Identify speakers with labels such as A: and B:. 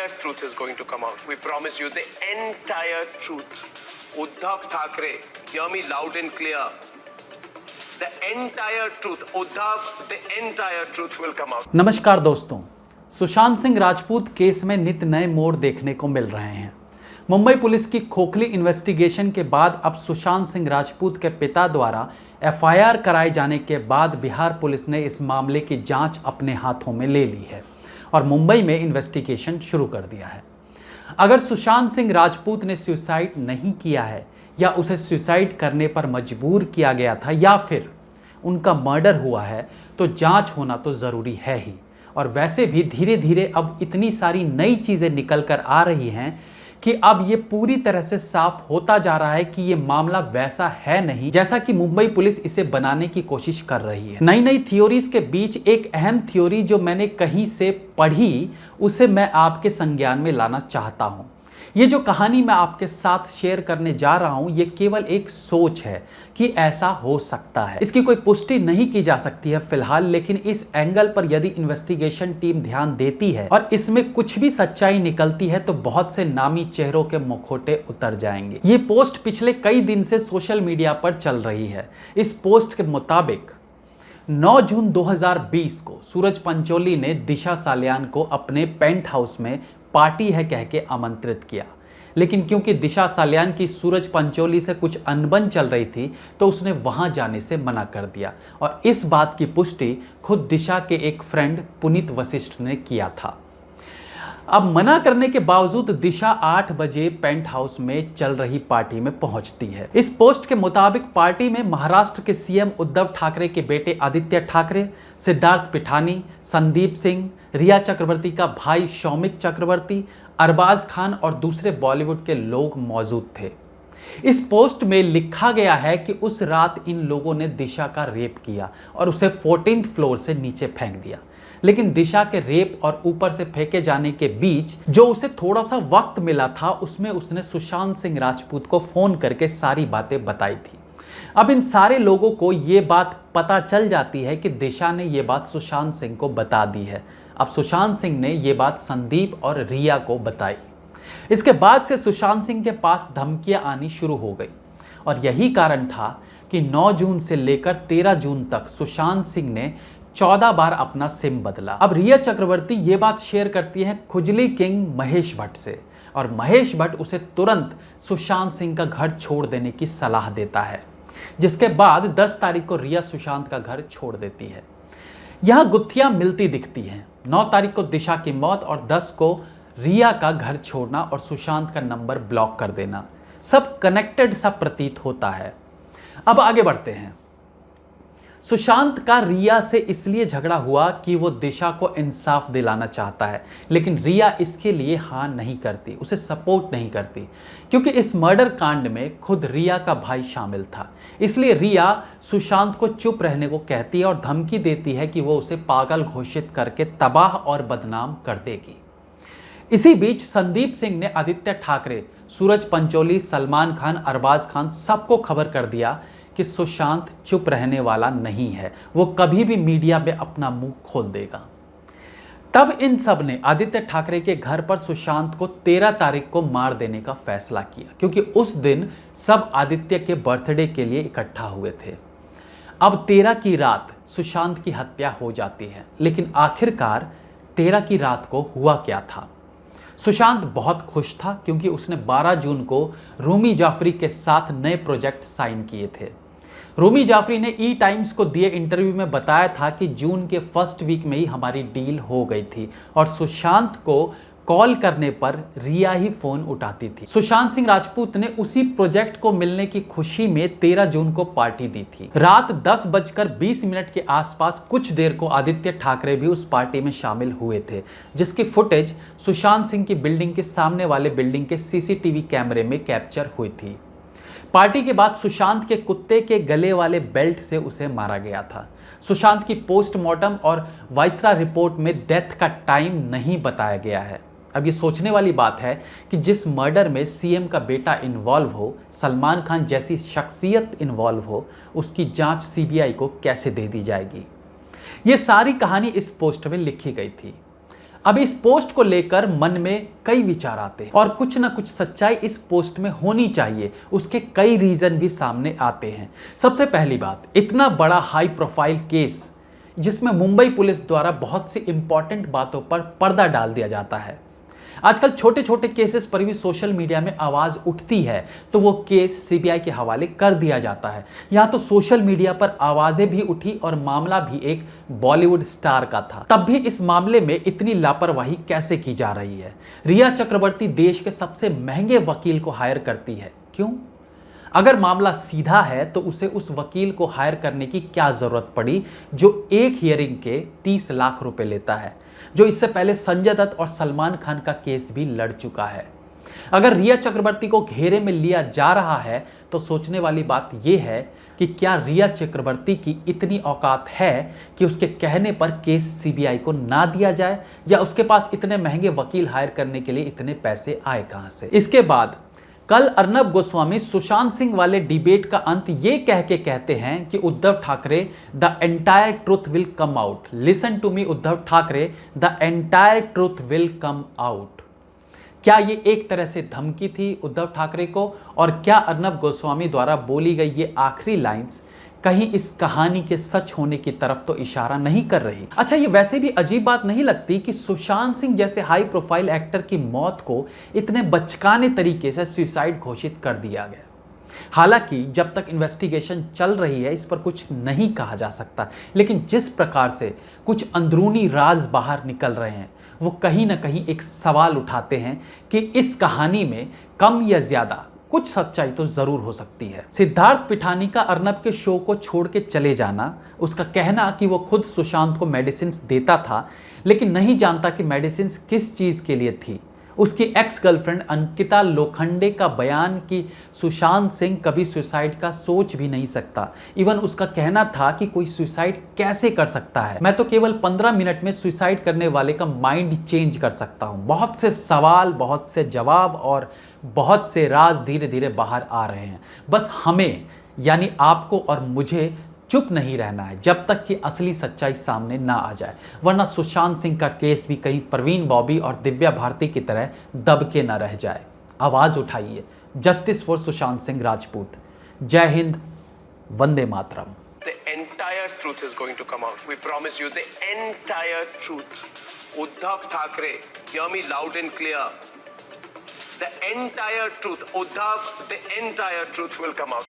A: truth is going to come out. We promise you the entire truth. Uddhav Thackeray, hear me loud and clear. The entire truth, Uddhav, the entire truth will come out.
B: नमस्कार दोस्तों, Sushant Singh Rajput case में नित नए मोड़ देखने को मिल रहे हैं। मुंबई पुलिस की खोखली इन्वेस्टिगेशन के बाद अब सुशांत सिंह राजपूत के पिता द्वारा एफआईआर कराए जाने के बाद बिहार पुलिस ने इस मामले की जांच अपने हाथों में ले ली है और मुंबई में इन्वेस्टिगेशन शुरू कर दिया है। अगर सुशांत सिंह राजपूत ने सुसाइड नहीं किया है या उसे सुसाइड करने पर मजबूर किया गया था या फिर उनका मर्डर हुआ है तो जांच होना तो ज़रूरी है ही। और वैसे भी धीरे धीरे अब इतनी सारी नई चीज़ें निकल कर आ रही हैं कि अब ये पूरी तरह से साफ होता जा रहा है कि ये मामला वैसा है नहीं जैसा कि मुंबई पुलिस इसे बनाने की कोशिश कर रही है। नई नई थ्योरीज के बीच एक अहम थ्योरी जो मैंने कहीं से पढ़ी उसे मैं आपके संज्ञान में लाना चाहता हूं। ये जो कहानी मैं आपके साथ शेयर करने जा रहा हूं ये केवल एक सोच है कि ऐसा हो सकता है। इसकी कोई पुष्टि नहीं की जा सकती है फिलहाल, लेकिन इस एंगल पर यदि इन्वेस्टिगेशन टीम ध्यान देती है और इसमें कुछ भी सच्चाई निकलती है तो बहुत से नामी चेहरों के मुखौटे उतर जाएंगे। ये पोस्ट पिछले कई दिन से सोशल मीडिया पर चल रही है। इस पोस्ट के मुताबिक 9 जून 2020 को सूरज पंचोली ने दिशा सालियान को अपने पेंट हाउस में पार्टी है कह के आमंत्रित किया, लेकिन क्योंकि दिशा सालियान की सूरज पंचोली से कुछ अनबन चल रही थी तो उसने वहां जाने से मना कर दिया और इस बात की पुष्टि खुद दिशा के एक फ्रेंड पुनीत वशिष्ठ ने किया था। अब मना करने के बावजूद दिशा 8 बजे पेंट हाउस में चल रही पार्टी में पहुंचती है। इस पोस्ट के मुताबिक पार्टी में महाराष्ट्र के सीएम उद्धव ठाकरे के बेटे आदित्य ठाकरे, सिद्धार्थ पिठानी, संदीप सिंह, रिया चक्रवर्ती का भाई शौमिक चक्रवर्ती, अरबाज खान और दूसरे बॉलीवुड के लोग मौजूद थे। इस पोस्ट में लिखा गया है कि उस रात इन लोगों ने दिशा का रेप किया और उसे 14th फ्लोर से नीचे फेंक दिया, लेकिन दिशा के रेप और ऊपर से फेंके जाने के बीच जो उसे थोड़ा सा वक्त मिला था उसमें उसने सुशांत सिंह राजपूत को फोन करके सारी बातें बताई थी। अब इन सारे लोगों को ये बात पता चल जाती है कि दिशा ने ये बात सुशांत सिंह को बता दी है। अब सुशांत सिंह ने ये बात संदीप और रिया को बताई। इसके बाद से सुशांत सिंह के पास धमकियां आनी शुरू हो गई और यही कारण था कि 9 जून से लेकर 13 जून तक सुशांत सिंह ने 14 बार अपना सिम बदला। अब रिया चक्रवर्ती ये बात शेयर करती है खुजली किंग महेश भट्ट से और महेश भट्ट उसे तुरंत सुशांत सिंह का घर छोड़ देने की सलाह देता है, जिसके बाद 10 तारीख को रिया सुशांत का घर छोड़ देती है। यह गुत्थियां मिलती दिखती हैं। 9 तारीख को दिशा की मौत और 10 को रिया का घर छोड़ना और सुशांत का नंबर ब्लॉक कर देना, सब कनेक्टेड सा प्रतीत होता है। अब आगे बढ़ते हैं। सुशांत का रिया से इसलिए झगड़ा हुआ कि वो दिशा को इंसाफ दिलाना चाहता है, लेकिन रिया इसके लिए हाँ नहीं करती, उसे सपोर्ट नहीं करती, क्योंकि इस मर्डर कांड में खुद रिया का भाई शामिल था। इसलिए रिया सुशांत को चुप रहने को कहती है और धमकी देती है कि वो उसे पागल घोषित करके तबाह और बदनाम कर देगी। इसी बीच संदीप सिंह ने आदित्य ठाकरे, सूरज पंचोली, सलमान खान, अरबाज खान सबको खबर कर दिया कि सुशांत चुप रहने वाला नहीं है, वो कभी भी मीडिया में अपना मुंह खोल देगा। तब इन सब ने आदित्य ठाकरे के घर पर सुशांत को 13 तारीख को मार देने का फैसला किया, क्योंकि उस दिन सब आदित्य के बर्थडे के लिए इकट्ठा हुए थे। अब 13 की रात सुशांत की हत्या हो जाती है, लेकिन आखिरकार 13 की रात को हुआ क्या था? सुशांत बहुत खुश था क्योंकि उसने 12 जून को रूमी जाफरी के साथ नए प्रोजेक्ट साइन किए थे। रूमी जाफरी ने ई टाइम्स को दिए इंटरव्यू में बताया था कि जून के फर्स्ट वीक में ही हमारी डील हो गई थी और सुशांत को कॉल करने पर रिया ही फोन उठाती थी। सुशांत सिंह राजपूत ने उसी प्रोजेक्ट को मिलने की खुशी में 13 जून को पार्टी दी थी। रात 10:20 के आसपास कुछ देर को आदित्य ठाकरे भी उस पार्टी में शामिल हुए थे, जिसकी फुटेज सुशांत सिंह की बिल्डिंग के सामने वाले बिल्डिंग के सीसीटीवी कैमरे में कैप्चर हुई थी। पार्टी के बाद सुशांत के कुत्ते के गले वाले बेल्ट से उसे मारा गया था। सुशांत की पोस्टमार्टम और वाइसरा रिपोर्ट में डेथ का टाइम नहीं बताया गया है। अब ये सोचने वाली बात है कि जिस मर्डर में सीएम का बेटा इन्वॉल्व हो, सलमान खान जैसी शख्सियत इन्वॉल्व हो, उसकी जांच सीबीआई को कैसे दे दी जाएगी। ये सारी कहानी इस पोस्ट में लिखी गई थी। अब इस पोस्ट को लेकर मन में कई विचार आते हैं और कुछ ना कुछ सच्चाई इस पोस्ट में होनी चाहिए। उसके कई रीजन भी सामने आते हैं। सबसे पहली बात, इतना बड़ा हाई प्रोफाइल केस जिसमें मुंबई पुलिस द्वारा बहुत सी इंपॉर्टेंट बातों पर पर्दा डाल दिया जाता है। आजकल छोटे छोटे केसेस पर भी सोशल मीडिया में आवाज उठती है तो वो केस सीबीआई के हवाले कर दिया जाता है। यहाँ तो सोशल मीडिया पर आवाजें भी उठी और मामला भी एक बॉलीवुड स्टार का था। तब भी इस मामले में इतनी लापरवाही कैसे की जा रही है? रिया चक्रवर्ती देश के सबसे महंगे वकील को हायर करती है, क्यों? अगर मामला सीधा है तो उसे उस वकील को हायर करने की क्या जरूरत पड़ी जो एक हियरिंग के 30 लाख रुपए लेता है, जो इससे पहले संजय दत्त और सलमान खान का केस भी लड़ चुका है। अगर रिया चक्रवर्ती को घेरे में लिया जा रहा है तो सोचने वाली बात यह है कि क्या रिया चक्रवर्ती की इतनी औकात है कि उसके कहने पर केस सीबीआई को ना दिया जाए, या उसके पास इतने महंगे वकील हायर करने के लिए इतने पैसे आए कहां से? इसके बाद कल अर्नब गोस्वामी सुशांत सिंह वाले डिबेट का अंत ये कह के कहते हैं कि Uddhav Thackeray the entire truth will come out. Listen to me Uddhav Thackeray, the entire truth will come out. क्या ये एक तरह से धमकी थी उद्धव ठाकरे को? और क्या अर्नब गोस्वामी द्वारा बोली गई ये आखिरी लाइंस कहीं इस कहानी के सच होने की तरफ तो इशारा नहीं कर रही? अच्छा, ये वैसे भी अजीब बात नहीं लगती कि सुशांत सिंह जैसे हाई प्रोफाइल एक्टर की मौत को इतने बचकाने तरीके से सुसाइड घोषित कर दिया गया? हालांकि जब तक इन्वेस्टिगेशन चल रही है इस पर कुछ नहीं कहा जा सकता, लेकिन जिस प्रकार से कुछ अंदरूनी राज बाहर निकल रहे हैं वो कहीं ना कहीं एक सवाल उठाते हैं कि इस कहानी में कम या ज्यादा कुछ सच्चाई तो जरूर हो सकती है। सिद्धार्थ पिठानी का अर्नब के शो को छोड़ के चले जाना, उसका कहना कि वो खुद सुशांत को मेडिसिन देता था लेकिन नहीं जानता कि मेडिसिन किस चीज के लिए थी, उसकी एक्स गर्लफ्रेंड अंकिता लोखंडे का बयान कि सुशांत सिंह कभी सुसाइड का सोच भी नहीं सकता, इवन उसका कहना था कि कोई सुसाइड कैसे कर सकता है, मैं तो केवल 15 मिनट में सुसाइड करने वाले का माइंड चेंज कर सकता हूं। बहुत से सवाल, बहुत से जवाब और बहुत से राज धीरे धीरे बाहर आ रहे हैं। बस हमें यानी आपको और मुझे चुप नहीं रहना है जब तक कि असली सच्चाई सामने ना आ जाए, वरना सुशांत सिंह का केस भी कहीं परवीन बॉबी और दिव्या भारती की तरह दब के ना रह जाए। आवाज उठाइए, जस्टिस फॉर सुशांत सिंह राजपूत। जय Hind, Vande Mataram.
A: The entire truth is going to come out. We promise you the entire truth. Uddhav Thackeray, hear me loud and clear. The entire truth, Uddhav, the entire truth will come out.